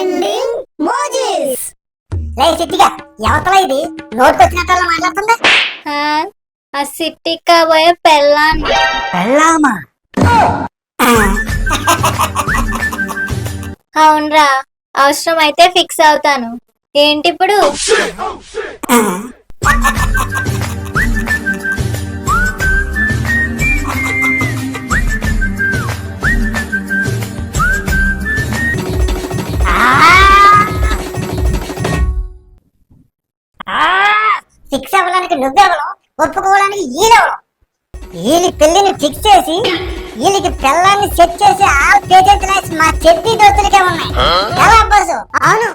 Trending మోజీస్. లే చిట్టిగా ఎవతల ఇది నోట్కొచ్చినట్టు మాట్లాడుతుందా? ఆ సిట్టి కాబోయే పెళ్ళాన్ని. పెళ్ళామా? అవునరా, అవసరం అయితే ఫిక్స్ అవుతాను. ఏంటి ఇప్పుడు? ఫిక్స్ అవ్వడానికి నువ్వెవరు, ఒప్పుకోవడానికి ఈయనెవరు? వీళ్ళ పెళ్లిని ఫిక్స్ చేసి వీళ్ళకి పిల్లాన్ని సెట్ చేసి ఆల్ పేజెంట్ మా చెడ్డి దోస్తులకే ఉన్నాయి. ఎలా అబ్బాసు? అవును,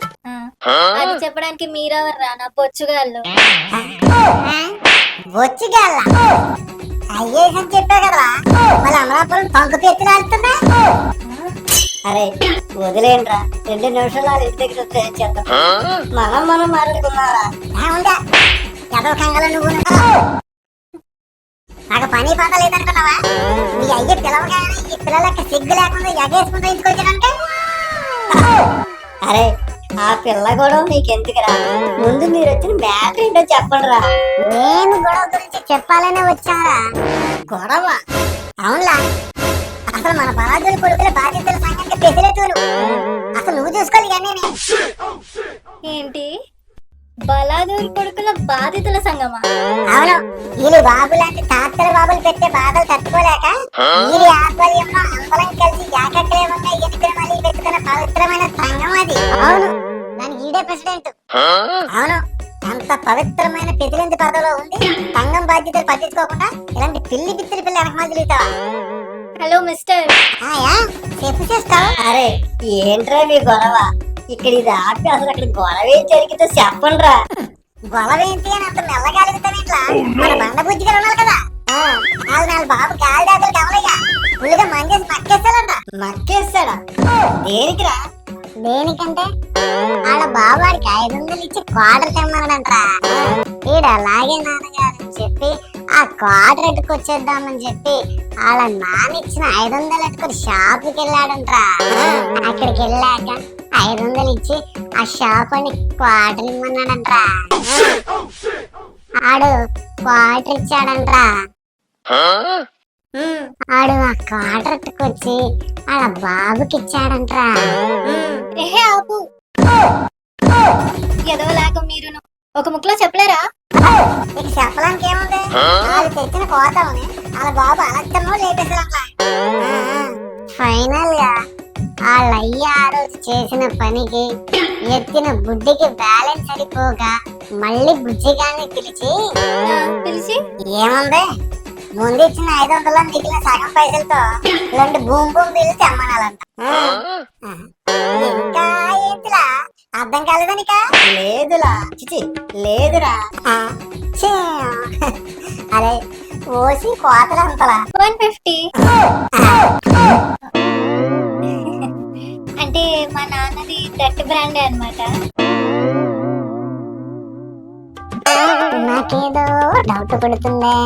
అది చెప్పడానికి మీరెవర్రా నా బొచ్చుగాళ్ళు? వచ్చిగాల అయ్యేసి అని చెప్పా కదరా, మళ్ళీ అమలాపురం పంకు పెట్టి రాలుతుందా? అరే వదిలేండ్రా, 2 నిమిషాలు వాళ్ళ ఇంటి దగ్గర వచ్చే చేద్దాం. మనం మాట్లాడుకున్నారా? ఎదవ కంగల నువ్వు నాకు పని పాత లేదనుకున్నావా? మీ అయ్య పిలవగానే ఈ పిల్లలకి సిగ్గు లేకుండా ఎగేసుకుంటూ ఇంటికొచ్చాడంటే. అరే ఆ పిల్ల గొడవ నీకెందుకురా, ముందు మీరు వచ్చిన మ్యాటర్ ఏంటో చెప్పండి రా. నేను గొడవ గురించి చెప్పాలనే వచ్చారా? గొడవ? అవునులా, అసలు మన బలాదుల కొడుకుల బాధ్యతల సంఘానికి పెసిలేటూరు. అసలు నువ్వు చూసుకోవాలి కానీ. ఏంటి బలాదూర్ కొడుకుల బాధితుల సంగమా? అవును, వీళ్ళు బాబు లాంటి తాతల బాబులు పెట్టే బాధలు తట్టుకోలేక వీరి ఆధ్వర్యంలో అందరం కలిసి ఏకగ్రీవంగా ఎన్నికలు పెట్టుకున్న పవిత్రమైన సంఘం అది. అవును, దానికి ఈడే ప్రెసిడెంట్. అవును, అంత పవిత్రమైన పెదిలింది పదవిలో ఉండి సంఘం బాధ్యతలు పట్టించుకోకుండా ఇలాంటి పిల్లి బిత్తిరి పిల్ల వెనకమాల తిరుగుతావా? Hello mister. చెప్పు చేస్తావు. అరే ఏంట్రా మీ గొడవ? ఇక్కడ ఇది ఆపి అసలు అక్కడ గొడవ ఏం జరిగిందో చెప్పండి రా. గొడవ ఏంటి అని అంత మెల్లగాలుగుతాను ఇట్లా? మన బండ బుజ్జిగా ఉన్నారు కదా, వాళ్ళ బాబు గాలి దాతలు కవలయ్యా ఫుల్గా మంగేసి మక్కేస్తాడంట. మక్కేస్తాడా? దేనికిరా? దేనికంటే వాళ్ళ బాబు వాడికి 500 ఇచ్చి క్వార్టర్ తెమ్మన్నాడంట్రా. ఈడ అలాగే నాన్నగారు అని చెప్పి ఆ క్వార్టర్ ఎట్టుకొచ్చేద్దామని చెప్పి వాళ్ళ నాన్న ఇచ్చిన 500 ఎట్టుకొని షాపుకి వెళ్ళాడంట్రా. అక్కడికి వెళ్ళాక 500 ఇచ్చి ఆ షాప్ అని క్వార్టర్ ఇమ్మన్నాడంట్రా. ఆడు క్వార్టర్ ఇచ్చాడంట్రా. ఆడు ఆ క్వార్టర్ వచ్చి వాళ్ళ బాబుకి ఇచ్చాడంట్రా. ఏహే ఆపు, ఎదవలాగా మీరును ఒక ముక్కలో చెప్పలేరా? నీకు చెప్పడానికి ఏముంది? వాళ్ళు తెచ్చిన కోతని వాళ్ళ బాబు అలచ్చమ్మో లేపేసాడంట్రా. ఫైనల్ గా వాళ్ళయ్య ఆ రోజు చేసిన పనికి ఎత్తిన బుడ్డికి బ్యాలెన్స్ సరిపోగా మళ్ళీ బుజ్జిగాన్ని పిలిచి ఏముంది, ముందు ఇచ్చిన 500 మిగిలిన సగం పైసలతో 2 భూమి బిల్లు తెమ్మనాలంట. ఇంకా ఏంటిలా అర్థం కాలేదా నీకా? లేదులా, చిచి లేదురా. అరే ఓసి కోతలు అంతలా 150. అంటే మా నాన్నది దట్ బ్రాండే అన్నమాట. నాకేదో డౌట్ పడుతుందే.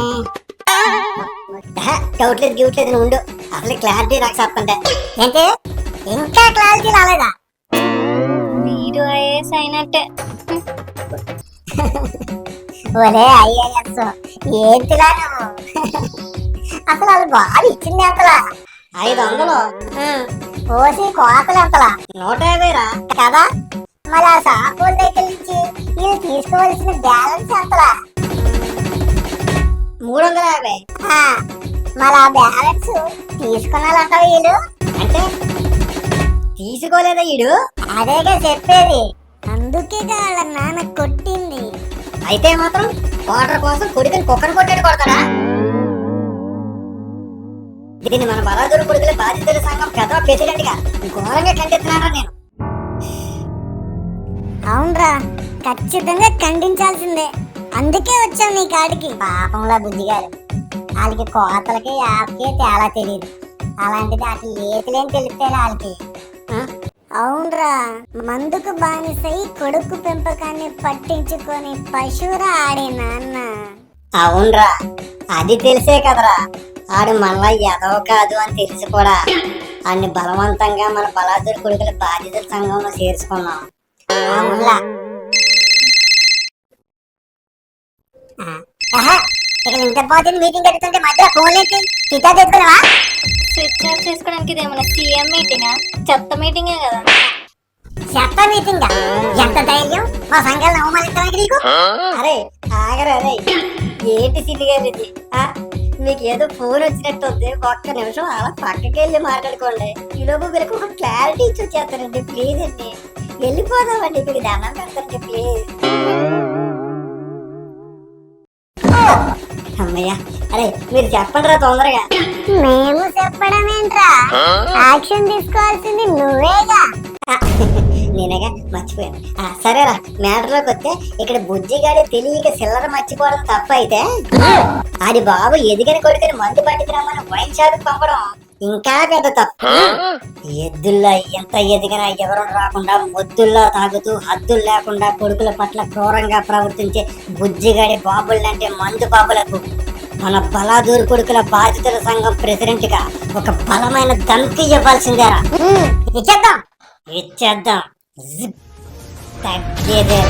డౌట్ లేదు డ్యూట్ లేదు, ఉండు అసలు క్లారిటీ నాకు చెప్పండి. ఏంటి ఇంకా క్లారిటీ రాలేదా? మీరు ఐఏఎస్ అయినట్టే. ఒరే ఐఏఎస్ ఏంటిలా నువ్వు? అసలు వాళ్ళు బాగా ఇచ్చింది ఎంతలా? 500. పోసి కోతలు ఎంతలా? 150 రా కదా. మరి ఆ షాపుల దగ్గర నుంచి వీళ్ళు తీసుకోవాల్సిన బ్యాలెన్స్ ఎంతలా? 350. మరి ఆ బ్యాలెన్స్ తీసుకున్నారంటావు వీళ్ళు? అంటే తీసుకోలేదా వీడు? అదేగా చెప్పేది, అందుకే వాళ్ళ నాన్న కొట్టింది. అయితే మాత్రం వాటర్ కోసం కొడుకుని కుక్కను కొట్టాడు కొడతాడా? దీన్ని మన బలాదూరు కొడుకుల బాధ్యతల సంఘం పెద్ద ప్రెసిడెంట్ గా ఘోరంగా ఖండిస్తున్నారా నేను. అవునరా, ఖచ్చితంగా ఖండించాల్సిందే. అందుకే వచ్చాం నీ కాడికి. పాపంలా బుద్ధిగారు, వాళ్ళకి కోతలకి యాప్కి తేడా తెలియదు. అలాంటిది అటు లేతులేని తెలిస్తే వాళ్ళకి. అవునరా, మందుకు బానిసై కొడుకు పెంపకాన్ని పట్టించుకొని పశువురా ఆడే నాన్న. అవునరా, అది తెలిసే కదరా ఆడు మళ్ళా ఎదవ కాదు అని తెలిసి కూడా అన్ని బలవంతంగా మన బలాదూర్ కొడుకుల బాధ్యతల సంఘంలో చేర్చుకున్నాం. అవునులా. ఇక్కడ ఇంత బాధ్యత మీటింగ్ జరుగుతుంటే మధ్య ఫోన్ ఏంటి టీకా చెప్తున్నావా? స్విచ్ ఆఫ్ చేసుకోవడానికి ఇదేమన్నా సీఎం మీటింగా? చెత్త మీటింగే కదా. చెత్త మీటింగ్ ఎంత ధైర్యం మా సంఘాలను అవమానించడానికి నీకు? అరే ఆగరా అరే, ఏంటి సిటీ గారు ఇది? మీకు ఏదో ఫోన్ వచ్చినట్టు ఉంది, ఒక్క నిమిషం అలా పక్కకి వెళ్ళి మాట్లాడుకోండి. ఈలోపు మీకు ఒక క్లారిటీ ఇచ్చి వచ్చేస్తారండి. ప్లీజ్ అండి, వెళ్ళిపోదామండి. మీకు దండం పెడతారండి ప్లీజ్. అమ్మయ్యా, అరే మీరు చెప్పండి రా తొందరగా. మేము చెప్పడం ఏంట్రా, యాక్షన్ తీసుకోవాల్సింది నువ్వేగా. నేనేగా మర్చిపోయాను. సరేరా, మ్యాటర్లోకి వస్తే ఇక్కడ బుజ్జిగాడి తెలియక చిల్లర మర్చిపోవడం తప్ప అయితే, అది బాబు ఎదిగిన కొడుకుని మందు పట్టించమని వైన్ షాప్ పంపడం ఇంకా పెద్ద తప్పు. ఎద్దుల్లో ఎంత ఎదిగినా ఎవరు రాకుండా మొద్దుల్లో తాగుతూ హద్దులు లేకుండా కొడుకుల పట్ల క్రూరంగా ప్రవర్తించే బుజ్జిగాడి బాబులంటే మందు బాబులకు మన బలాదూర్ కొడుకుల బాధితుల సంఘం ప్రెసిడెంట్ గా ఒక బలమైన దంతి ఇవ్వాల్సిందేరా. ఇచ్చేద్దాం. జిప్ తగ్గేదే.